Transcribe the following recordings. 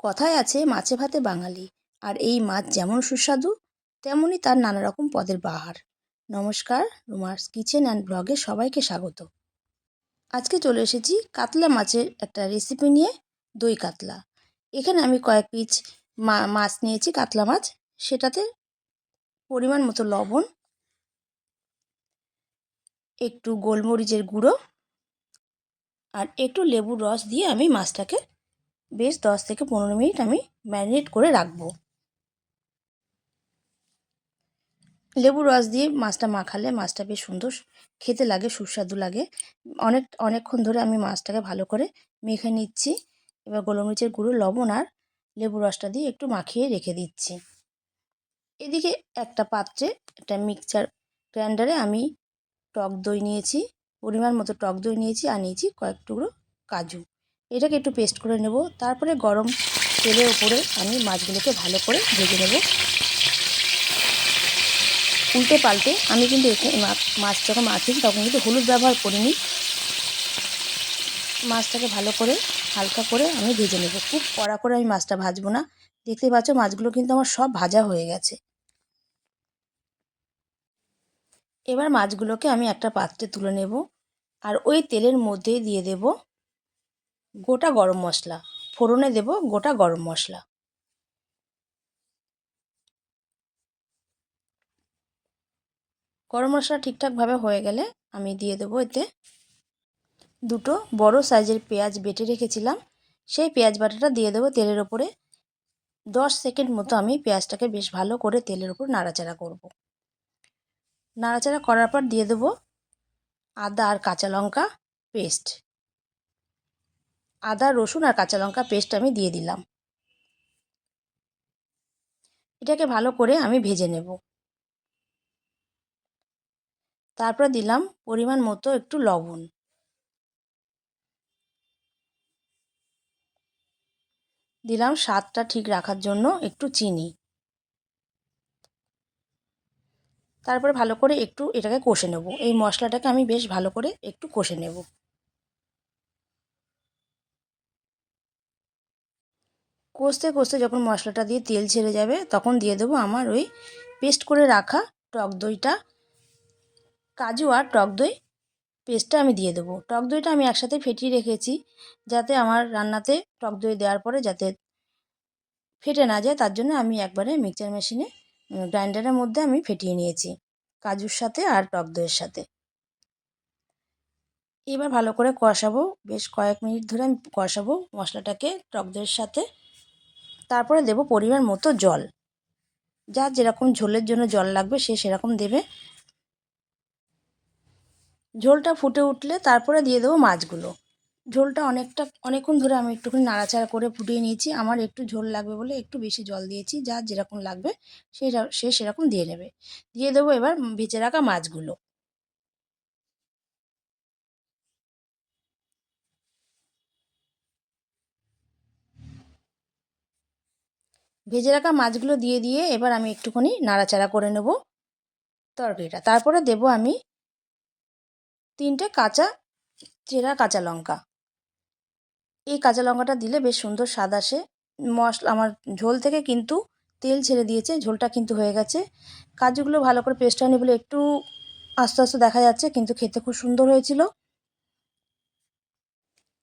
কথায় আছে মাছে ভাতে বাঙালি, আর এই মাছ যেমন সুস্বাদু তেমনই তার নানা রকম পদের বাহার। নমস্কার, রুমার্স কিচেন অ্যান্ড ব্লগে সবাইকে স্বাগত। আজকে চলে এসেছি কাতলা মাছের একটা রেসিপি নিয়ে। দই কাতলা। এখানে আমি কয়েক পিস মাছ নিয়েছি, কাতলা মাছ। সেটাতে পরিমাণ মতো লবণ, একটু গোলমরিচের গুঁড়ো আর একটু লেবুর রস দিয়ে আমি মাছটাকে বেশ 10 থেকে 15 মিনিট আমি ম্যারিনেট করে রাখবো। লেবুর রস দিয়ে মাছটা মাখালে মাছটা বেশ সুন্দর খেতে লাগে, সুস্বাদু লাগে। অনেকক্ষণ ধরে আমি মাছটাকে ভালো করে মেখে নিচ্ছি। এবার গোলমরিচের গুঁড়ো, লবণ আর লেবুর রসটা দিয়ে একটু মাখিয়ে রেখে দিচ্ছি। এদিকে একটা পাত্রে, একটা মিক্সচার গ্রাইন্ডারে আমি টক দই নিয়েছি, পরিমাণ মতো টক দই নিয়েছি, আর নিয়েছি কয়েক টুকরো কাজু। এটাকে একটু পেস্ট করে নেব। তারপরে গরম তেলের উপরে আমি মাছগুলোকে ভালো করে ভেজে নেব, উল্টে পাল্টে। আমি কিন্তু মাছ যখন মাখিয়েছি তখন কিন্তু হলুদ ব্যবহার করিনি। মাছটাকে ভালো করে হালকা করে আমি ভেজে নেব। খুব কড়া করে আমি মাছটা ভাজবো না। দেখতে পাচ্ছ মাছগুলো কিন্তু আমার সব ভাজা হয়ে গেছে। এবার মাছগুলোকে আমি একটা পাত্রে তুলে নেব, আর ওই তেলের মধ্যে দিয়ে দেব গোটা গরম মশলা। ফোড়নে দেব গোটা গরম মশলা। গরম মশলা ঠিকঠাকভাবে হয়ে গেলে আমি দিয়ে দেবো এতে দুটো বড় সাইজের পেঁয়াজ বেটে রেখেছিলাম। সেই পেঁয়াজ বাটাটা দিয়ে দেবো তেলের ওপরে। 10 সেকেন্ড মতো আমি পেঁয়াজটাকে বেশ ভালো করে তেলের উপর নাড়াচাড়া করব। নাড়াচাড়া করার পর দিয়ে দেবো আদা আর কাঁচা লঙ্কা পেস্ট। আদা, রসুন আর কাঁচা লঙ্কা পেস্ট আমি দিয়ে দিলাম। এটাকে ভালো করে আমি ভেজে নেব। তারপর দিলাম পরিমাণ মতো একটু লবণ। দিলাম স্বাদটা ঠিক রাখার জন্য একটু চিনি। তারপরে ভালো করে একটু এটাকে কষে নেব। এই মশলাটাকে আমি বেশ ভালো করে একটু কষে নেব। কষতে কষতে যখন মশলাটা দিয়ে তেল ছেড়ে যাবে তখন দিয়ে দেবো আমার ওই পেস্ট করে রাখা টক দইটা। কাজু আর টক দই পেস্টটা আমি দিয়ে দেবো। টক দইটা আমি একসাথে ফেটিয়ে রেখেছি, যাতে আমার রান্নাতে টক দই দেওয়ার পরে যাতে ফেটে না যায়, তার জন্য আমি একবারে মিক্সচার মেশিনে গ্রাইন্ডারের মধ্যে আমি ফেটিয়ে নিয়েছি কাজুর সাথে আর টক দইয়ের সাথে। এবার ভালো করে কষাবো, বেশ কয়েক মিনিট ধরে আমি কষাবো মশলাটাকে টক দইয়ের সাথে। তারপরে দেবো পরিমাণ মতো জল। যার যেরকম ঝোলের জন্য জল লাগবে সে সেরকম দেবে। ঝোলটা ফুটে উঠলে তারপরে দিয়ে দেবো মাছগুলো। ঝোলটা অনেকক্ষণ ধরে আমি একটুখানি নাড়াচাড়া করে ফুটিয়ে নিয়েছি। আমার একটু ঝোল লাগবে বলে একটু বেশি জল দিয়েছি। যার যেরকম লাগবে সে সেরকম দিয়ে নেবে। দিয়ে দেবো এবার ভেজে রাখা মাছগুলো। ভেজে রাখা মাছগুলো দিয়ে এবার আমি একটুখানি নাড়াচাড়া করে নেব তরকারিটা। তারপরে দেবো আমি 3টে চেরা কাঁচা লঙ্কা। এই কাঁচা লঙ্কাটা দিলে বেশ সুন্দর স্বাদ আসে। আমার ঝোল থেকে কিন্তু তেল ছেড়ে দিয়েছে, ঝোলটা কিন্তু হয়ে গেছে। কাজুগুলো ভালো করে পেস্ট হয়নি বলে একটু আস্তে আস্তে দেখা যাচ্ছে, কিন্তু খেতে খুব সুন্দর হয়েছিল।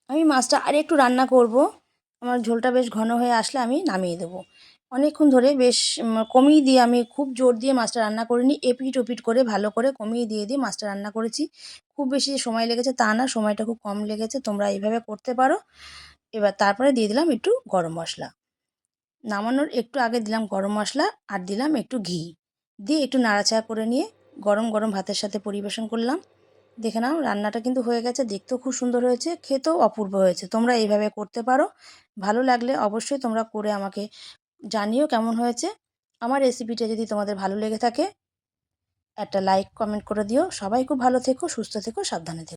আমি মাছটা আর একটু রান্না করব। আমার ঝোলটা বেশ ঘন হয়ে আসলে আমি নামিয়ে দেবো। অনেকক্ষণ ধরে বেশ কমিয়ে দিয়ে, আমি খুব জোর দিয়ে মাছটা রান্না করিনি, এপিট ওপিট করে ভালো করে কমিয়ে দিয়ে মাছটা রান্না করেছি। খুব বেশি সময় লেগেছে তা না, সময়টা খুব কম লেগেছে। তোমরা এইভাবে করতে পারো। এবার তারপরে দিয়ে দিলাম একটু গরম মশলা। নামানোর একটু আগে দিলাম গরম মশলা, আর দিলাম একটু ঘি। দিয়ে একটু নাড়াচাড়া করে নিয়ে গরম গরম ভাতের সাথে পরিবেশন করলাম। দেখে নাও রান্নাটা কিন্তু হয়ে গেছে, দেখতেও খুব সুন্দর হয়েছে, খেতেও অপূর্ব হয়েছে। তোমরা এইভাবে করতে পারো। ভালো লাগলে অবশ্যই তোমরা করে আমাকে জানিও কেমন হয়েছে। আমার রেসিপিটা যদি তোমাদের ভালো লেগে থাকে একটা লাইক কমেন্ট করে দিও। সবাই খুব ভালো থেকো, সুস্থ থেকো, সাবধানে থেকো।